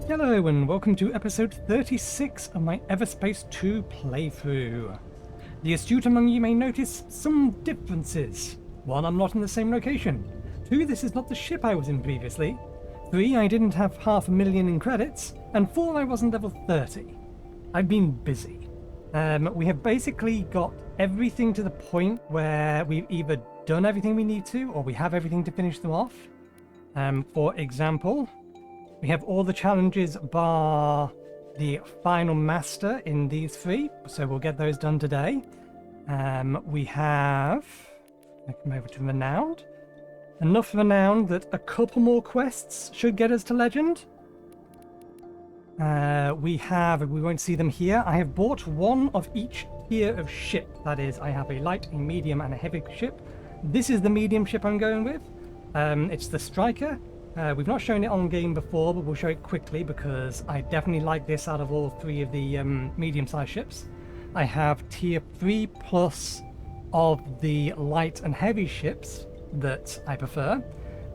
Hello and welcome to episode 36 of my Everspace 2 playthrough. The astute among you may notice some differences. 1, I'm not in the same location. 2, this is not the ship I was in previously. 3, I didn't have 500,000 in credits. And 4, I wasn't level 30. I've been busy. We have basically got everything to the point where we've either done everything we need to or we have everything to finish them off. For example, we have all the challenges bar the final master in these 3, so we'll get those done today. We have, I come over to Renown, enough Renown that a couple more quests should get us to Legend. We won't see them here. I have bought one of each tier of ship. That is, I have a light, a medium, and a heavy ship. This is the medium ship I'm going with. It's the Striker. We've not shown it on game before, but we'll show it quickly because I definitely like this out of all 3 of the medium-sized ships. I have tier 3 plus of the light and heavy ships that I prefer,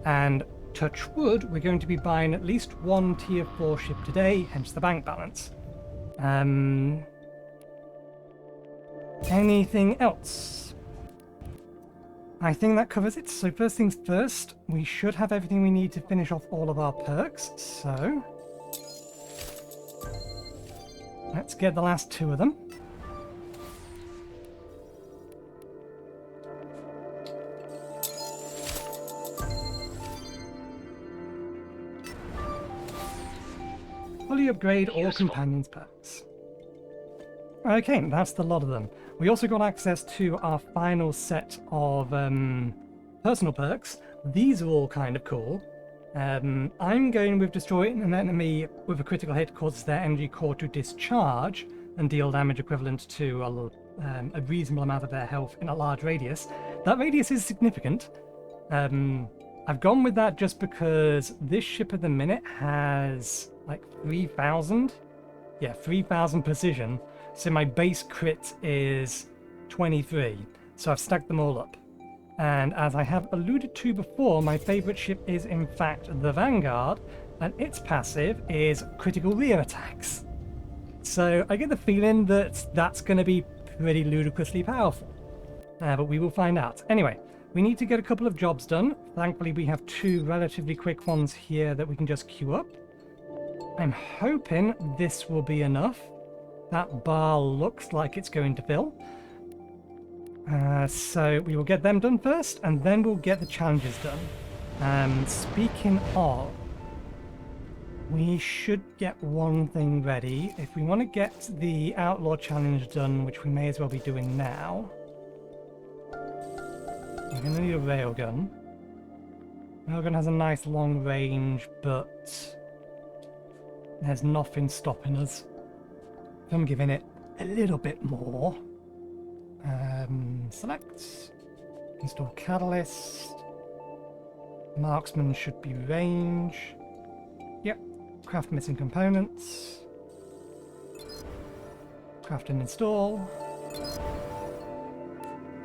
and touch wood, we're going to be buying at least 1 tier 4 ship today, hence the bank balance. Anything else? I think that covers it. So first things first, we should have everything we need to finish off all of our perks. So let's get the last 2 of them. Fully upgrade all companions perks. Okay, that's the lot of them. We also got access to our final set of personal perks. These are all kind of cool. I'm going with destroying an enemy with a critical hit causes their energy core to discharge and deal damage equivalent to a reasonable amount of their health in a large radius. That radius is significant. I've gone with that just because this ship at the minute has like 3,000. Yeah, 3,000 precision. So my base crit is 23, so I've stacked them all up. And as I have alluded to before, my favourite ship is in fact the Vanguard, and its passive is critical rear attacks. So I get the feeling that that's going to be pretty ludicrously powerful. But we will find out. Anyway, we need to get a couple of jobs done. Thankfully we have 2 relatively quick ones here that we can just queue up. I'm hoping this will be enough. That bar looks like it's going to fill. So we will get them done first, and then we'll get the challenges done. Speaking of, we should get one thing ready. If we want to get the Outlaw challenge done, which we may as well be doing now, we're going to need a railgun. Railgun has a nice long range, but there's nothing stopping us. I'm giving it a little bit more. Select. Install catalyst. Marksman should be range. Yep. Craft missing components. Craft and install.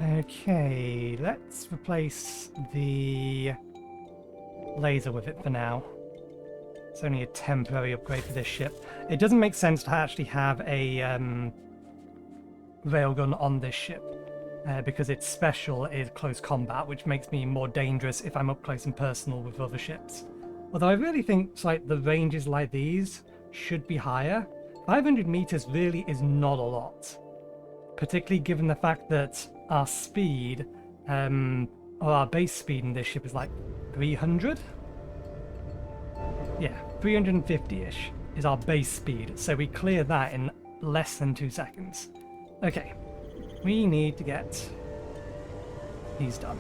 Okay, let's replace the laser with it for now. It's only a temporary upgrade for this ship. It doesn't make sense to actually have a railgun on this ship because its special is close combat, which makes me more dangerous if I'm up close and personal with other ships. Although I really think like the ranges like these should be higher. 500 meters really is not a lot, particularly given the fact that our speed, or our base speed in this ship is like 300. Yeah, 350-ish is our base speed, so we clear that in less than 2 seconds. Okay, we need to get these done.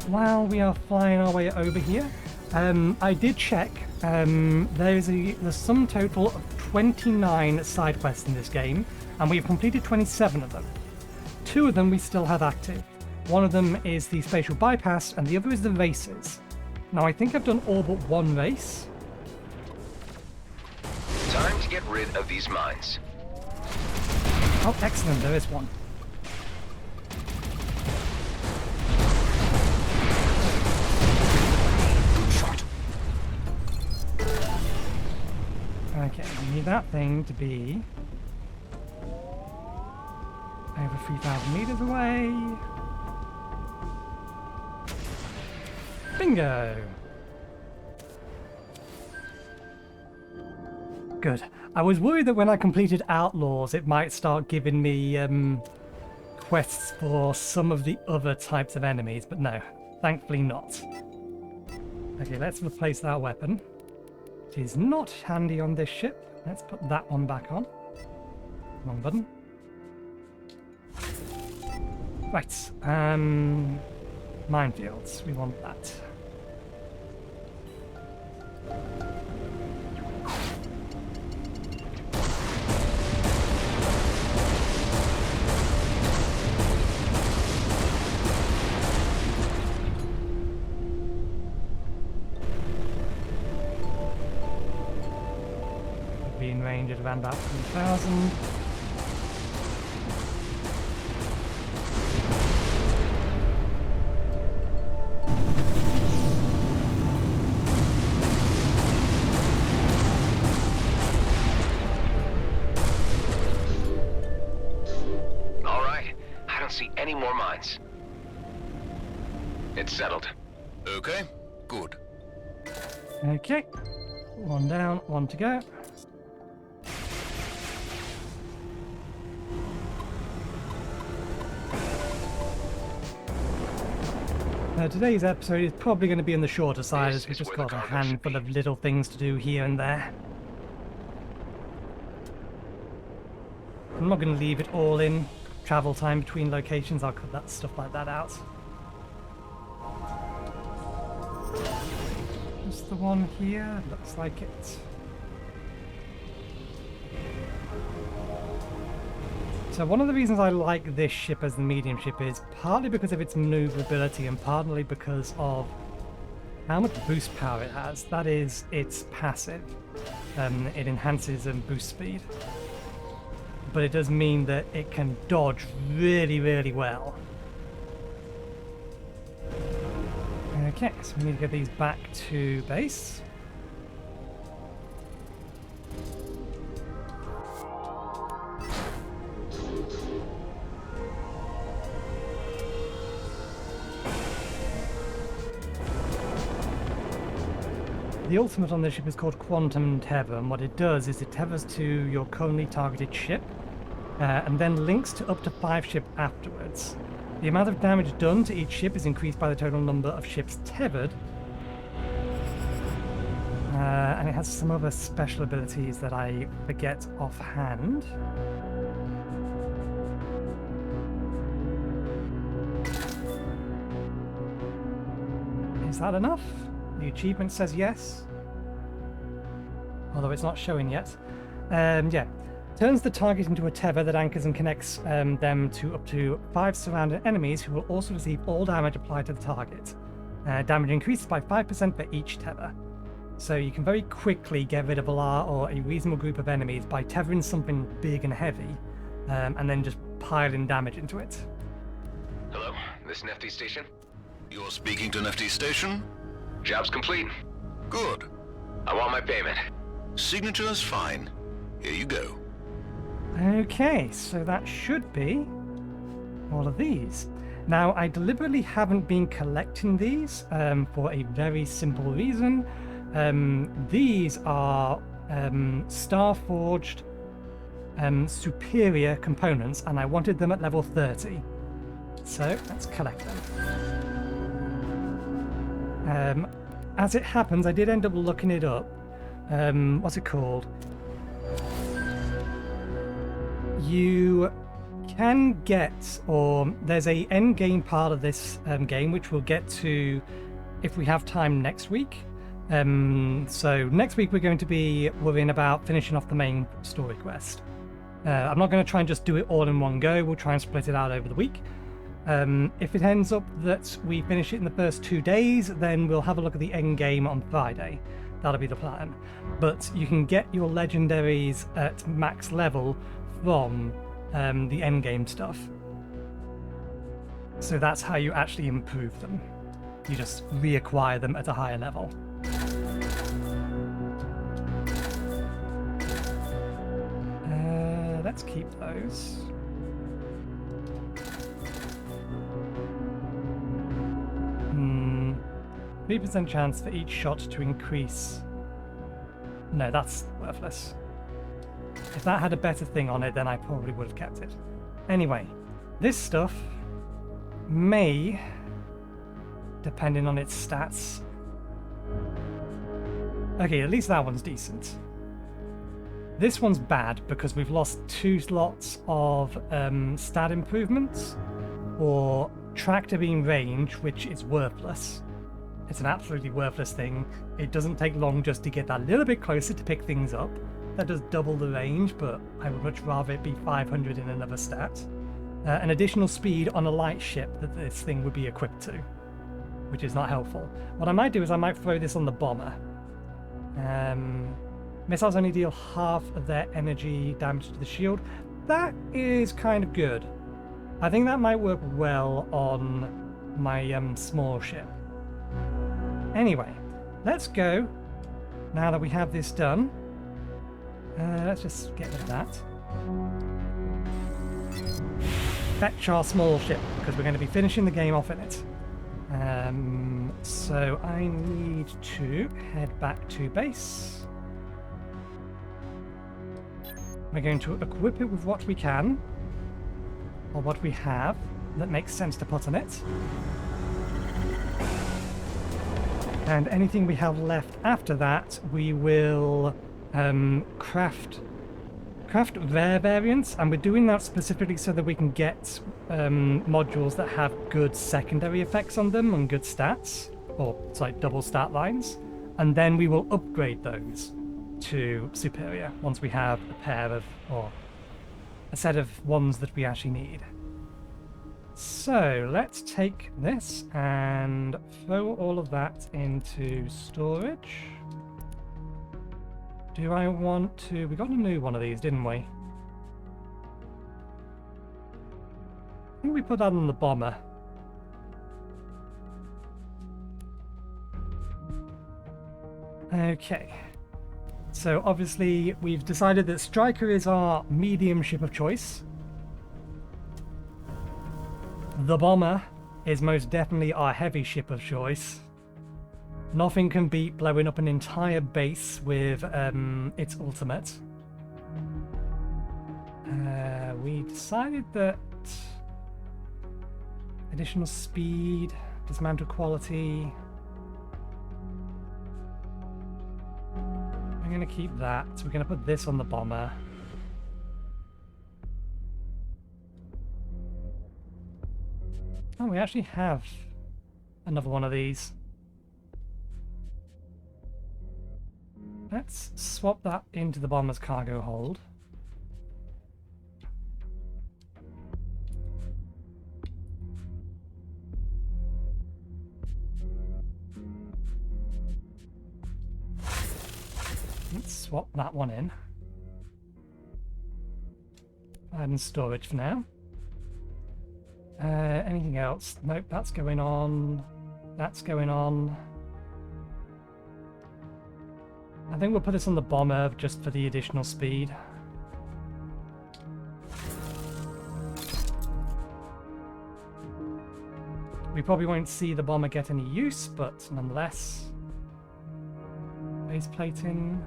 While we are flying our way over here, I did check. There's the sum total of 29 side quests in this game, and we've completed 27 of them. 2 of them we still have active. One of them is the spatial bypass, and the other is the races. Now, I think I've done all but 1 race. Time to get rid of these mines. Oh, excellent, there is one. need that thing to be over 3,000 meters away. Bingo! Good. I was worried that when I completed Outlaws, it might start giving me quests for some of the other types of enemies, but no, thankfully not. Okay, let's replace that weapon. It is not handy on this ship. Let's put that one back on. Wrong button. Right, minefields, we want that. Be in range at around about 3,000. Any more mines? It's settled. Okay, good. Okay, one down, one to go. Today's episode is probably going to be on the shorter side, as we've just got a handful of little things to do here and there. I'm not going to leave it all in. Travel time between locations, I'll cut that stuff like that out. Just the one here, looks like it. So one of the reasons I like this ship as the medium ship is partly because of its maneuverability and partly because of how much boost power it has. That is its passive. It enhances and boost speed. But it does mean that it can dodge really, really well. Okay, so we need to get these back to base. The ultimate on this ship is called Quantum Tether, and what it does is it tethers to your currently targeted ship, and then links to up to 5 ships afterwards. The amount of damage done to each ship is increased by the total number of ships tethered, and it has some other special abilities that I forget offhand. Is that enough? The achievement says yes, although it's not showing yet. Yeah, turns the target into a tether that anchors and connects them to up to 5 surrounding enemies, who will also receive all damage applied to the target. Damage increases by 5% for each tether. So you can very quickly get rid of a lot or a reasonable group of enemies by tethering something big and heavy, and then just piling damage into it. Hello, this Nefty station? You're speaking to Nefty Station? Job's complete. Good. I want my payment. Signature's fine. Here you go. Okay, so that should be all of these. Now, I deliberately haven't been collecting these for a very simple reason. These are Starforged superior components, and I wanted them at level 30. So let's collect them. As it happens, I did end up looking it up. What's it called? You can get, or there's a end game part of this game which we'll get to if we have time next week. So next week we're going to be worrying about finishing off the main story quest. I'm not going to try and just do it all in one go. We'll try and split it out over the week. If it ends up that we finish it in the first 2 days, then we'll have a look at the end game on Friday. That'll be the plan. But you can get your legendaries at max level from the end game stuff. So that's how you actually improve them. You just reacquire them at a higher level. let's keep those. Hmm. 3% chance for each shot to increase. No, that's worthless. If that had a better thing on it, then I probably would have kept it. Anyway, this stuff may, depending on its stats... Okay, at least that one's decent. This one's bad because we've lost 2 slots of stat improvements or tractor beam range, which is worthless. It's an absolutely worthless thing. It doesn't take long just to get that little bit closer to pick things up. That does double the range, but I would much rather it be 500 in another stat. An additional speed on a light ship that this thing would be equipped to, which is not helpful. What I might do is I might throw this on the bomber. Missiles only deal half of their energy damage to the shield. That is kind of good. I think that might work well on my small ship. Anyway, let's go. Now that we have this done, let's just get rid of that. Fetch our small ship, because we're going to be finishing the game off in it. So I need to head back to base. We're going to equip it with what we can, or what we have that makes sense to put on it. And anything we have left after that, we will craft rare variants, and we're doing that specifically so that we can get modules that have good secondary effects on them and good stats, or sorry, double stat lines, and then we will upgrade those to superior once we have a pair of, or a set of ones that we actually need. So let's take this and throw all of that into storage. Do I want to... We got a new one of these, didn't we? I think we put that on the bomber. Okay. So obviously we've decided that Striker is our medium ship of choice. The bomber is most definitely our heavy ship of choice. Nothing can beat blowing up an entire base with its ultimate. We decided that additional speed, dismantle quality. I'm going to keep that. We're going to put this on the bomber. Oh, we actually have another one of these. Let's swap that into the bomber's cargo hold. Let's swap that one in. Add in storage for now. Anything else? Nope, that's going on. That's going on. I think we'll put this on the bomber just for the additional speed. We probably won't see the bomber get any use, but nonetheless. Base plating.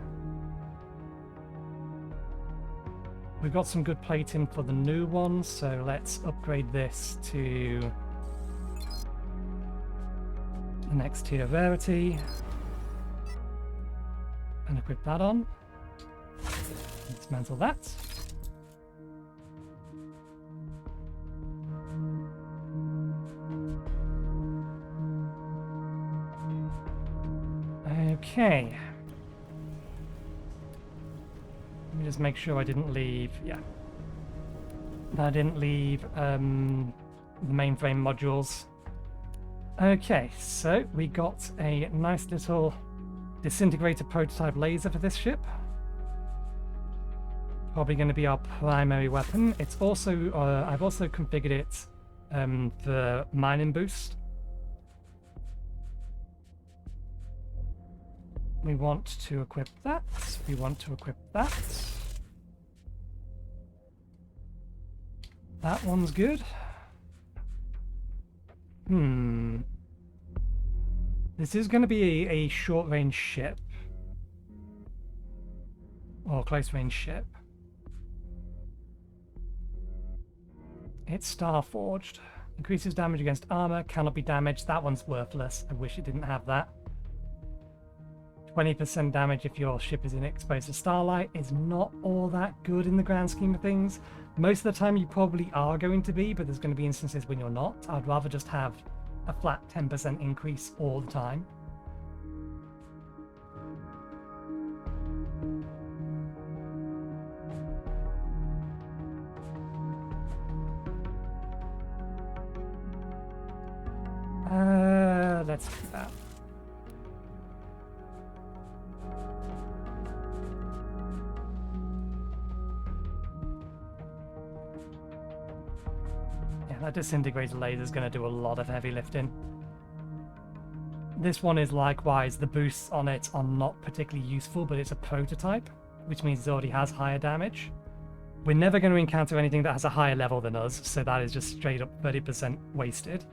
We've got some good plating for the new one, so let's upgrade this to the next tier rarity. And equip that on. Dismantle that. Okay. Let me just make sure I didn't leave. Yeah. I didn't leave the mainframe modules. Okay, so we got a nice little disintegrator prototype laser for this ship. Probably going to be our primary weapon. It's also I've also configured it for mining boost. We want to equip that. We want to equip that. That one's good. This is going to be a short-range ship. Or close-range ship. It's Starforged. Increases damage against armor, cannot be damaged. That one's worthless. I wish it didn't have that. 20% damage if your ship is exposed to starlight is not all that good in the grand scheme of things. Most of the time you probably are going to be, but there's going to be instances when you're not. I'd rather just have a flat 10% increase all the time. Let's do that. Yeah, that disintegrator laser is going to do a lot of heavy lifting. This one is likewise, the boosts on it are not particularly useful, but it's a prototype, which means it already has higher damage. We're never going to encounter anything that has a higher level than us, so that is just straight up 30% wasted.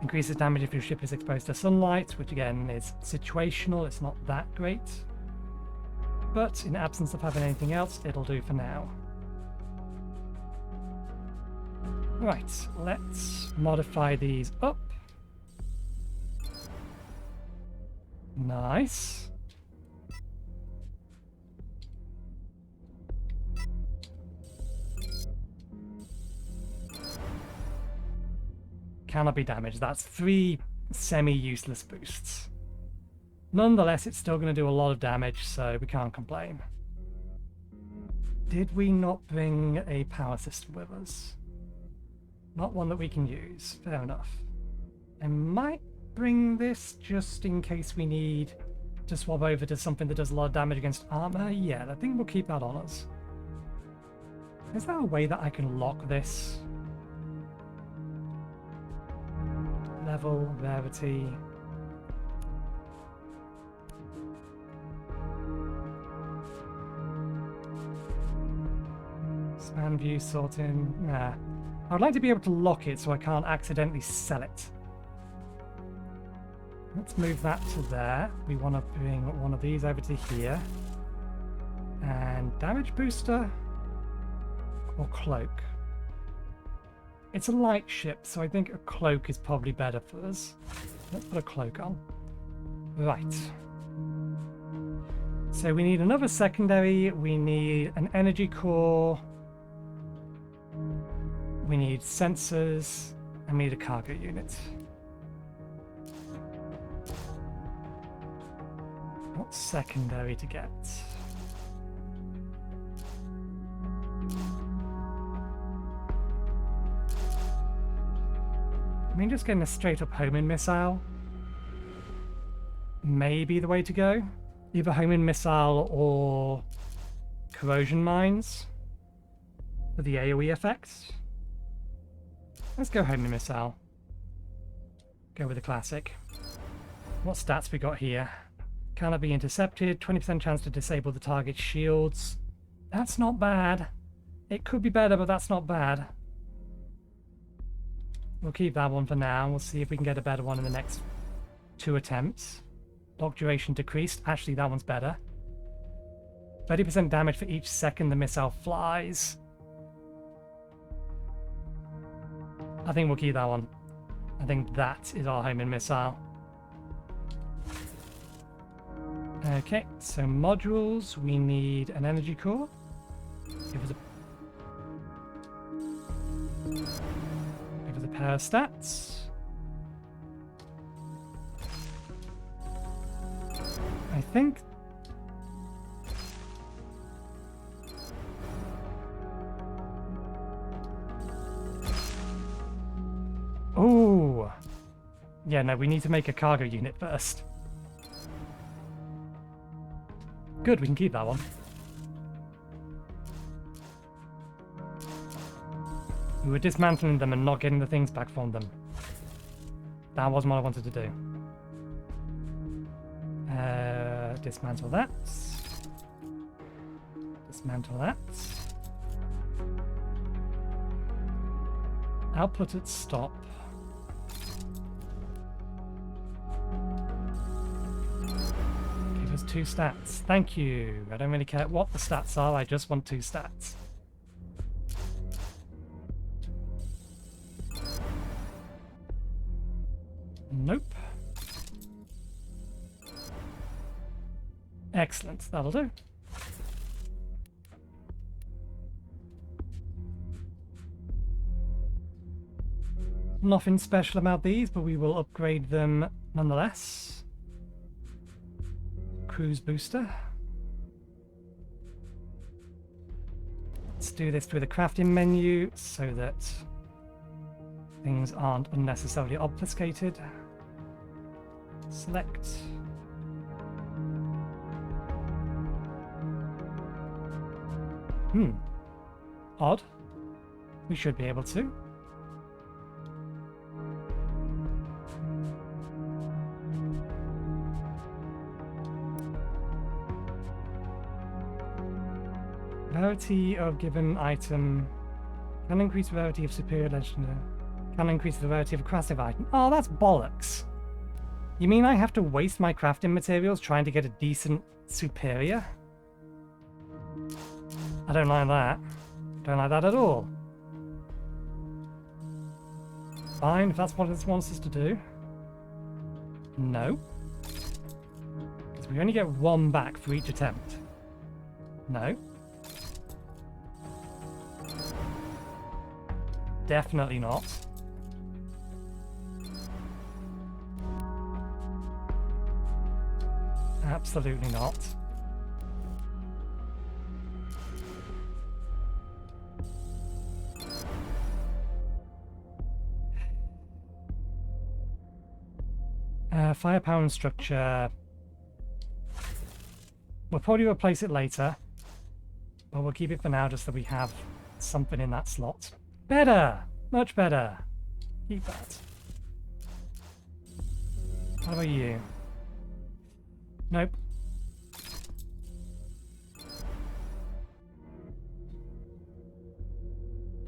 Increases damage if your ship is exposed to sunlight, which again is situational, it's not that great. But in absence of having anything else, it'll do for now. Right, let's modify these up. Nice. Cannot be damaged. That's 3 semi-useless boosts. Nonetheless, it's still going to do a lot of damage, so we can't complain. Did we not bring a power system with us? Not one that we can use. Fair enough. I might bring this just in case we need to swap over to something that does a lot of damage against armor. Yeah, I think we'll keep that on us. Is there a way that I can lock this? Level, rarity. Span view sorting. Nah. I would like to be able to lock it so I can't accidentally sell it. Let's move that to there. We want to bring one of these over to here. And damage booster or cloak. It's a light ship, so I think a cloak is probably better for us. Let's put a cloak on. Right. So we need another secondary, we need an energy core, we need sensors, and we need a cargo unit. What's secondary to get? I mean, just getting a straight-up homing missile may be the way to go. Either homing missile or corrosion mines for the AoE effects. Let's go homing missile. Go with the classic. What stats we got here? Cannot be intercepted. 20% chance to disable the target's shields. That's not bad. It could be better, but that's not bad. We'll keep that one for now. We'll see if we can get a better one in the next 2 attempts. Lock duration decreased. Actually, that one's better. 30% damage for each second the missile flies. I think we'll keep that one. I think that is our homing missile. Okay, so modules. We need an energy core. Give us a pair of stats. I think oh yeah, no, we need to make a cargo unit first. Good, we can keep that one. We were dismantling them and not getting the things back from them. That wasn't what I wanted to do. Dismantle that. Dismantle that. Output at stop. Give us 2 stats. Thank you. I don't really care what the stats are, I just want 2 stats. Nope. Excellent, that'll do. Nothing special about these, but we will upgrade them nonetheless. Cruise booster. Let's do this through the crafting menu so that things aren't unnecessarily obfuscated. Select. Odd. We should be able to. Rarity of given item can increase the rarity of superior legendary. Can increase the rarity of a crafting item. Oh, that's bollocks. You mean I have to waste my crafting materials trying to get a decent superior? I don't like that. Don't like that at all. Fine, if that's what it wants us to do. No. Because we only get 1 back for each attempt. No. Definitely not. Absolutely not. Firepower and structure. We'll probably replace it later, but we'll keep it for now just so we have something in that slot. Better! Much better. Keep that. How about you? Nope.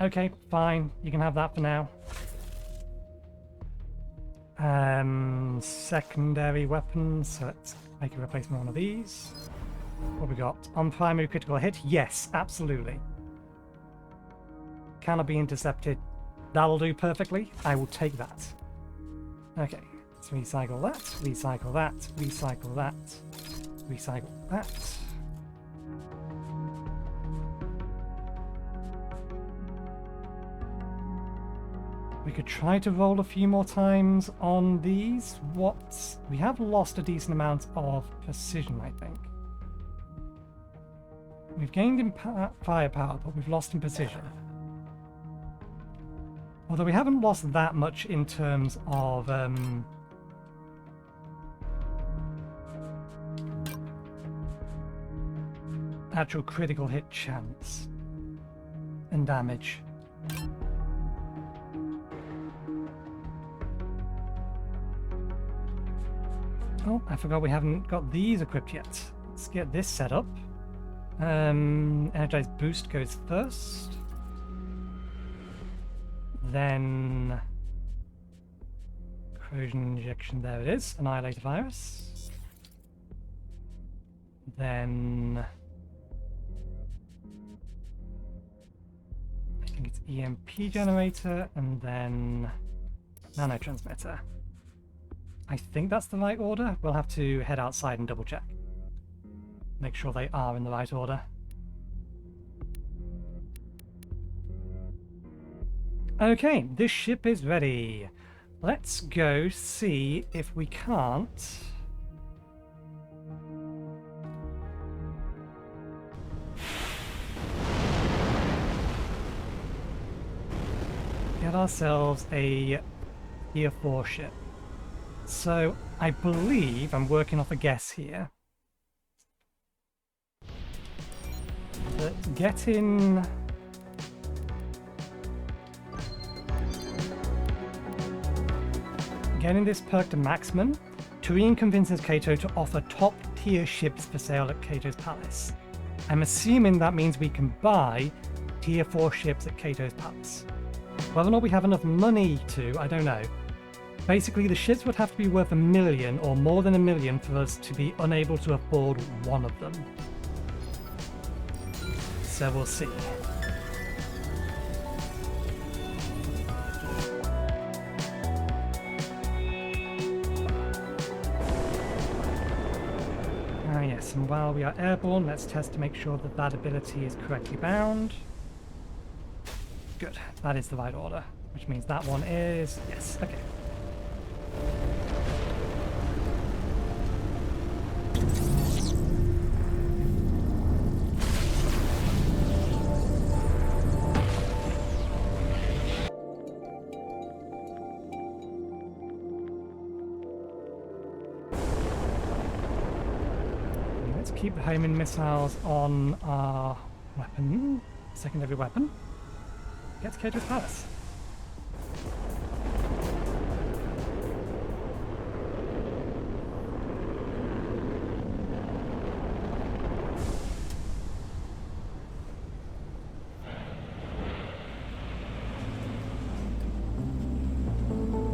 Okay, fine. You can have that for now. Secondary weapons. So let's make a replacement on one of these. What we got? On primary critical hit? Yes, absolutely. Cannot be intercepted. That'll do perfectly. I will take that. Okay, let's recycle that, recycle that, recycle that, recycle that. We could try to roll a few more times on these. We have lost a decent amount of precision, I think. We've gained in firepower, but we've lost in precision. Although we haven't lost that much in terms of actual critical hit chance and damage. Oh, I forgot we haven't got these equipped yet. Let's get this set up. Energized boost goes first. Then corrosion injection, there it is, annihilate virus. Then I think it's EMP generator and then nanotransmitter. I think that's the right order. We'll have to head outside and double check. Make sure they are in the right order. Okay, this ship is ready. Let's go see if we can't get ourselves a Tier 4 ship. So I believe I'm working off a guess here that getting this perk to maximum, Tyrion convinces Cato to offer top tier ships for sale at Cato's palace. I'm assuming that means we can buy tier 4 ships at Cato's palace. Whether or not we have enough money to, I don't know. Basically, the ships would have to be worth 1 million or more than 1 million for us to be unable to afford one of them. So we'll see. Yes, and while we are airborne, let's test to make sure that that ability is correctly bound. Good, that is the right order, which means that one is... yes, okay. Keep the homing missiles on our weapon, secondary weapon. Get to Cater's Palace.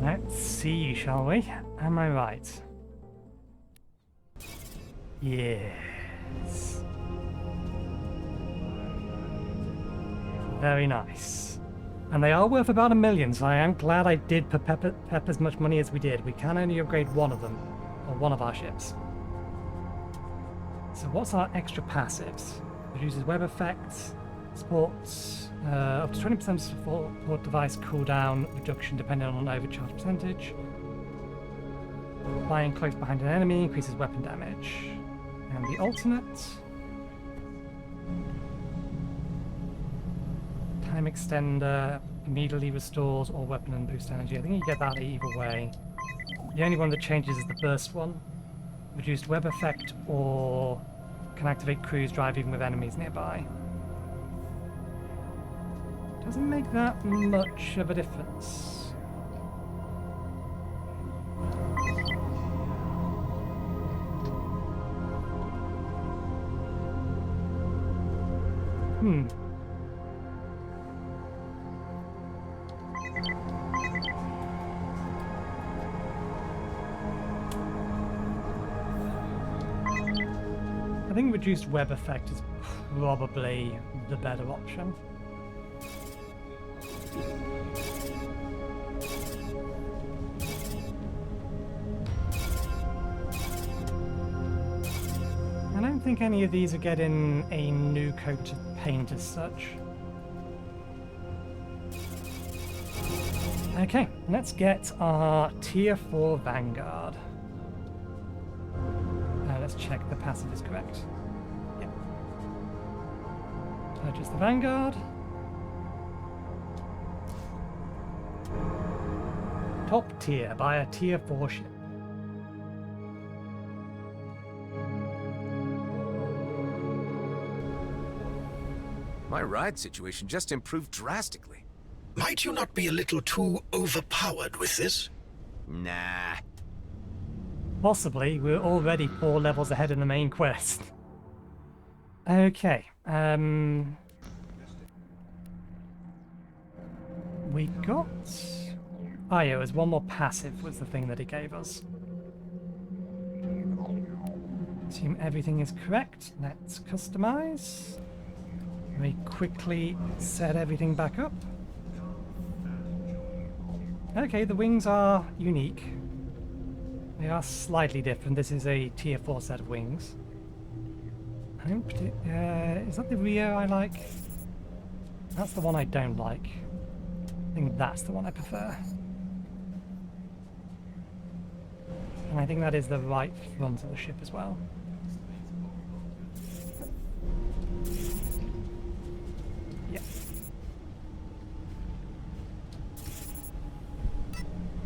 Let's see, shall we? Am I right? Yes. Very nice. And they are worth about 1 million, so I am glad I did pep as much money as we did. We can only upgrade one of them, or one of our ships. So what's our extra passives? Reduces web effects, supports up to 20% support device cooldown reduction depending on overcharge percentage. Flying close behind an enemy increases weapon damage. And the alternate, time extender immediately restores all weapon and boost energy. I think you get that either way. The only one that changes is the first one. Reduced web effect or can activate cruise drive even with enemies nearby. Doesn't make that much of a difference. I think reduced web effect is probably the better option. I don't think any of these are getting a new coat of paint as such. Okay, let's get our Tier 4 Vanguard. Let's check the passive is correct. Yep. Purchase the Vanguard. Top tier, buy a Tier 4 ship. My ride situation just improved drastically. Might you not be a little too overpowered with this? Nah. Possibly. We're already 4 levels ahead in the main quest. Okay. We got... oh yeah, it was one more passive was the thing that it gave us. Assume everything is correct. Let's customize. Very quickly set everything back up. Okay, the wings are unique. They are slightly different. This is a Tier 4 set of wings. I don't is that the rear I like? That's the one I don't like. I think that's the one I prefer. And I think that is the right front of the ship as well. Yeah.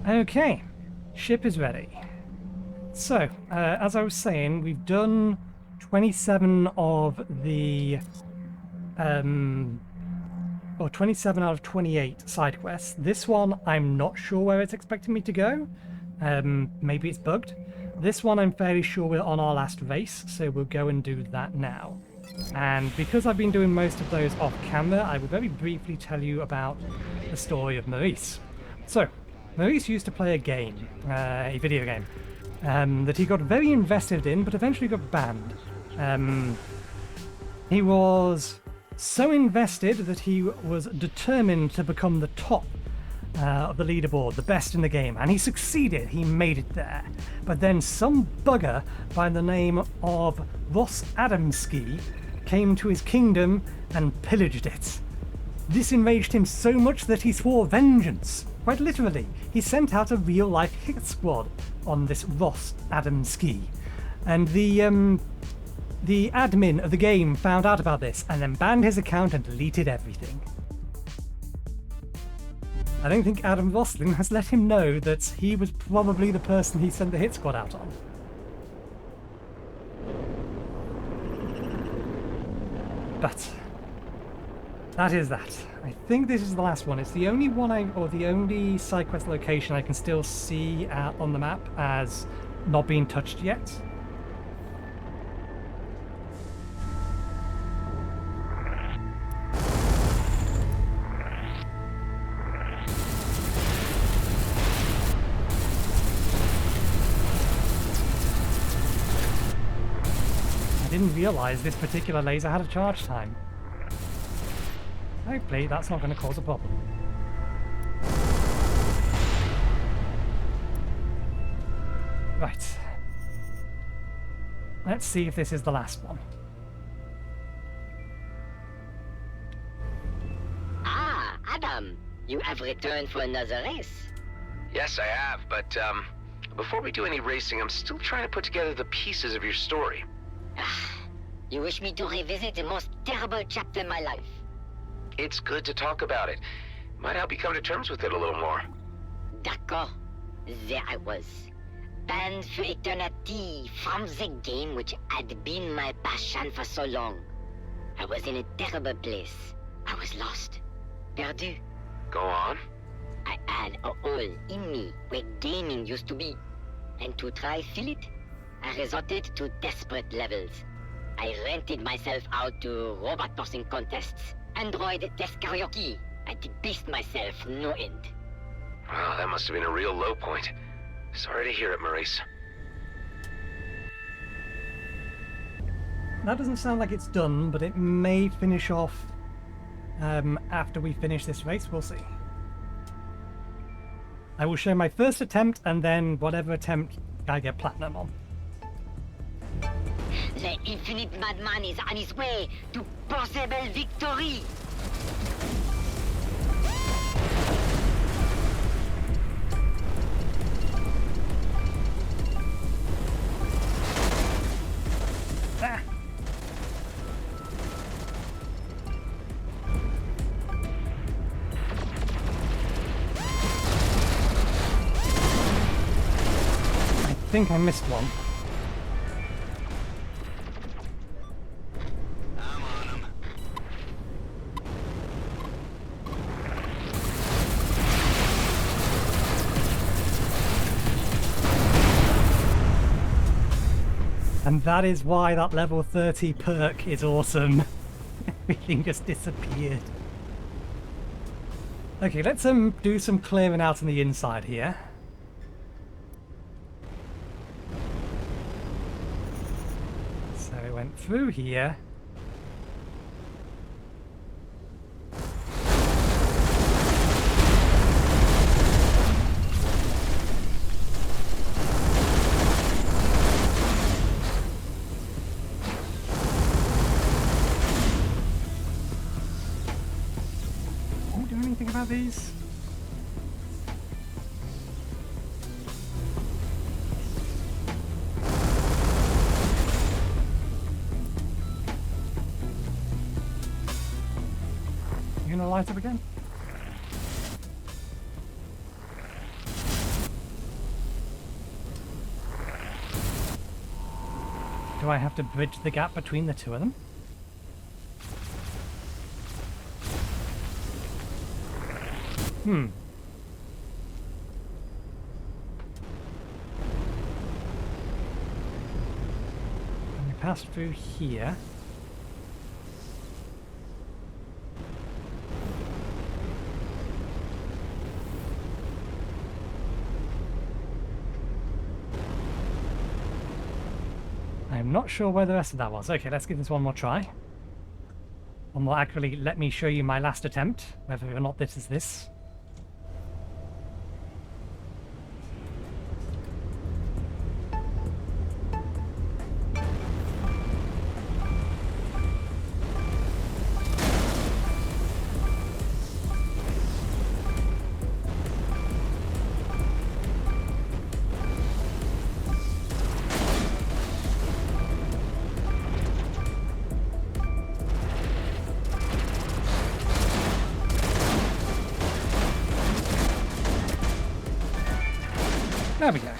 Okay, ship is ready. So, as I was saying, we've done 27 of the, or 27 out of 28 side quests. This one, I'm not sure where it's expecting me to go. Maybe it's bugged. This one, I'm fairly sure we're on our last race, so we'll go and do that now. And because I've been doing most of those off camera, I will very briefly tell you about the the story of Maurice. So, Maurice used to play a game, a video game, that he got very invested in, but eventually got banned. He was so invested that he was determined to become the top of the leaderboard, the best in the game, and he succeeded. He made it there. But then some bugger by the name of Ross Adamski came to his kingdom and pillaged it. This enraged him so much that he swore vengeance. Quite literally, he sent out a real-life hit squad on this Ross Adamski. And the admin of the game found out about this and then banned his account and deleted everything. I don't think Adam Rosling has let him know that he was probably the person he sent the hit squad out on. But that is that. I think this is the last one. It's the only one or the only side quest location I can still see on the map as not being touched yet. I didn't realise this particular laser had a charge time. Hopefully that's not going to cause a problem. Right. Let's see if this is the last one. Ah, Adam, you have returned for another race. Yes, I have, but before we do any racing, I'm still trying to put together the pieces of your story. You wish me to revisit the most terrible chapter in my life. It's good to talk about it. Might help you come to terms with it a little more. D'accord. There I was. Banned for eternity from the game which had been my passion for so long. I was in a terrible place. I was lost. Perdu. Go on. I had a hole in me where gaming used to be. And to try fill it, I resorted to desperate levels. I rented myself out to robot tossing contests, android desk karaoke. I debased myself no end. Wow, that must have been a real low point. Sorry to hear it, Maurice. That doesn't sound like it's done, but it may finish off after we finish this race. We'll see. I will show my first attempt, and then whatever attempt I get platinum on. The infinite madman is on his way to possible victory. Ah. I think I missed one. I'm on him. And that is why that level 30 perk is awesome. Everything just disappeared. Okay, let's do some clearing out on the inside here. So we went through here. Can we do anything about these? You gonna light up again? Do I have to bridge the gap between the two of them? We passed through here. I'm not sure where the rest of that was. Okay, let's give this one more try. One more accurately, let me show you my last attempt, whether or not this is this. There we go.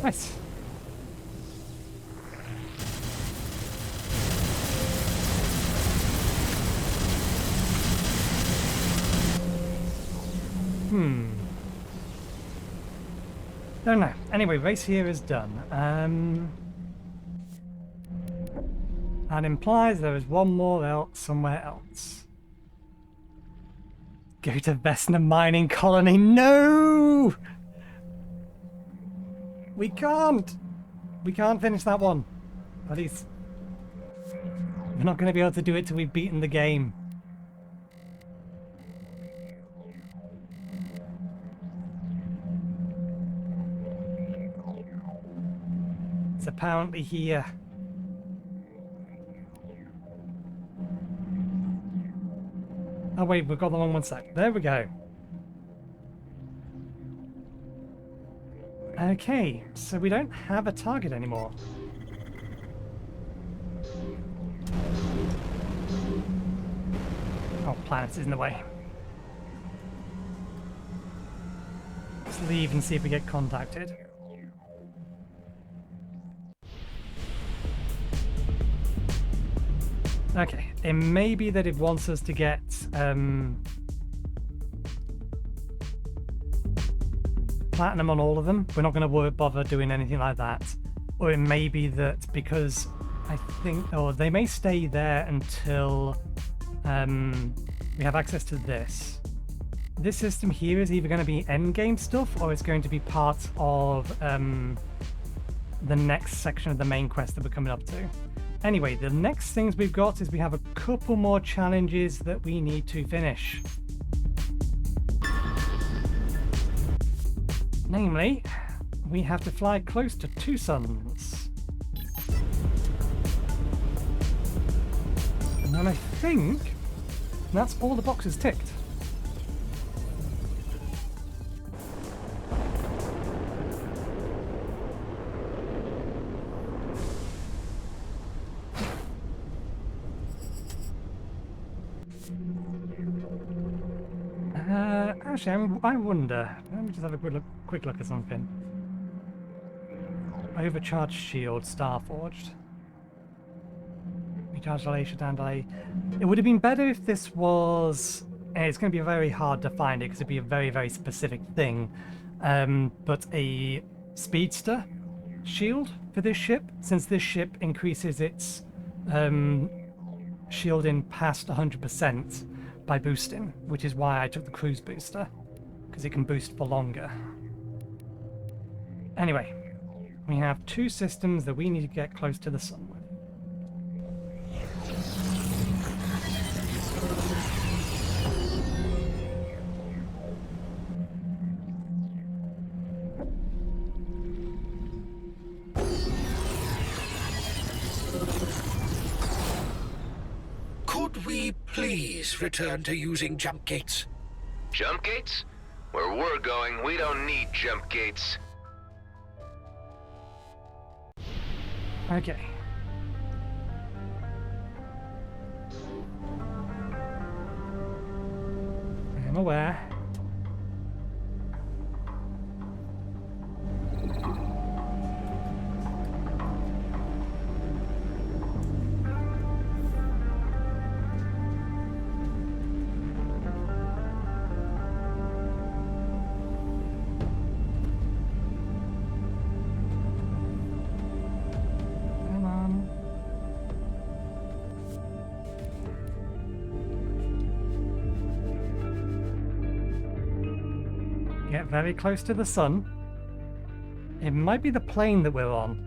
Nice. Don't know. Anyway, race here is done. That implies there is one more else somewhere else. Go to Vesna mining colony. No! We can't! We can't finish that one. At least we're not going to be able to do it till we've beaten the game. It's apparently here. Oh wait, we've got the wrong one sec. There we go. Okay, so we don't have a target anymore. Oh, planets is in the way. Let's leave and see if we get contacted. Okay, it may be that it wants us to get platinum on all of them. We're not going to bother doing anything like that. Or it may be that because I think, or they may stay there until we have access to this. This system here is either going to be endgame stuff or it's going to be part of the next section of the main quest that we're coming up to. Anyway, the next things we've got is we have a couple more challenges that we need to finish. Namely, we have to fly close to 2 suns. And then I think that's all the boxes ticked. Actually, I wonder. Let me just have a quick look at something. Overcharged shield, Starforged. Recharge delay, shutdown delay. It would have been better if this was. It's going to be very hard to find it because it'd be a very, very specific thing. But a speedster shield for this ship, since this ship increases its shielding past 100%. By boosting, which is why I took the cruise booster, because it can boost for longer. Anyway, we have 2 systems that we need to get close to the sun with. Could we please return to using jump gates? Jump gates? Where we're going, we don't need jump gates. Okay. I'm aware. Come on. Get very close to the sun. It might be the plane that we're on.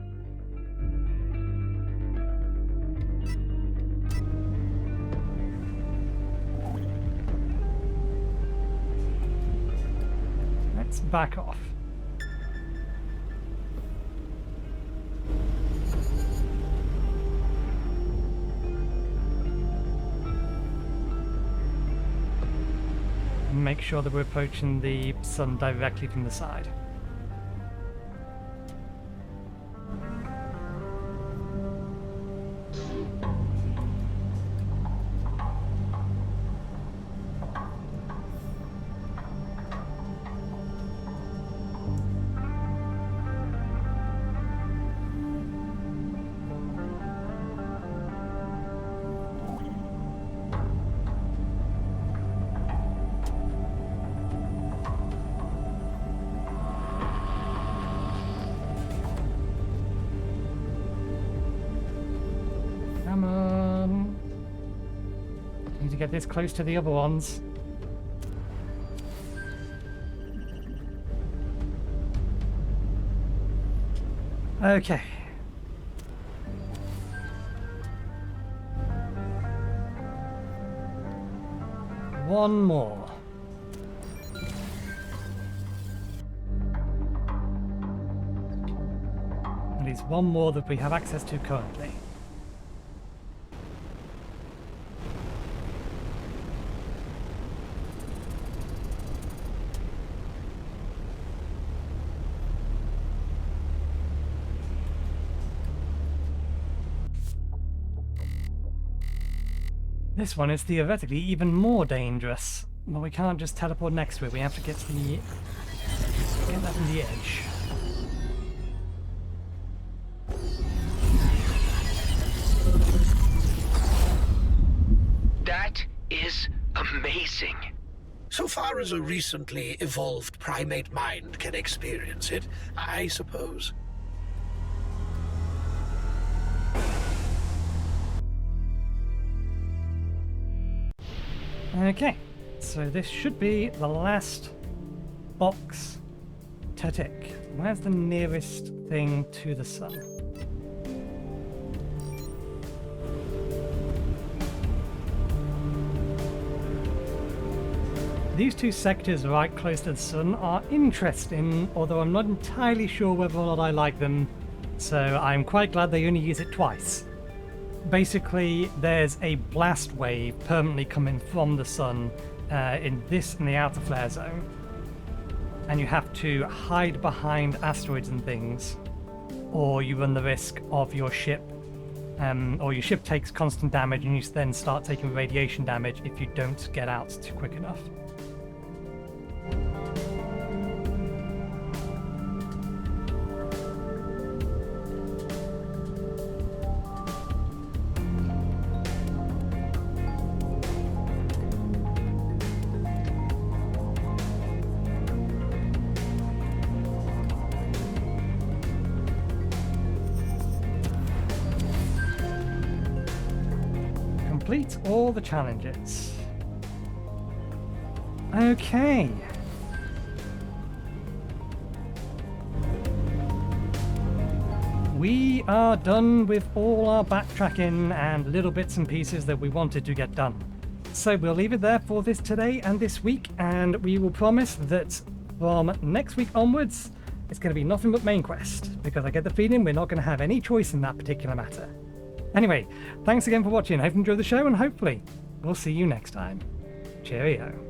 Let's back off. Make sure that we're approaching the sun directly from the side. Come on. Need to get this close to the other ones. Okay. One more. At least one more that we have access to currently. This one is theoretically even more dangerous, but we can't just teleport next to it. We have to get to the that on the edge. That is amazing. So far as a recently evolved primate mind can experience it, I suppose. Okay, so this should be the last box to tick. Where's the nearest thing to the sun? These two sectors right close to the sun are interesting, although I'm not entirely sure whether or not I like them, so I'm quite glad they only use it twice. Basically, there's a blast wave permanently coming from the sun in the outer flare zone, and you have to hide behind asteroids and things, or you run the risk of your ship, or your ship takes constant damage and you then start taking radiation damage if you don't get out too quick enough. Complete all the challenges. Okay. We are done with all our backtracking and little bits and pieces that we wanted to get done. So we'll leave it there for this today and this week, and we will promise that from next week onwards, it's going to be nothing but main quest, because I get the feeling we're not going to have any choice in that particular matter. Anyway, thanks again for watching. I hope you enjoyed the show, and hopefully we'll see you next time. Cheerio.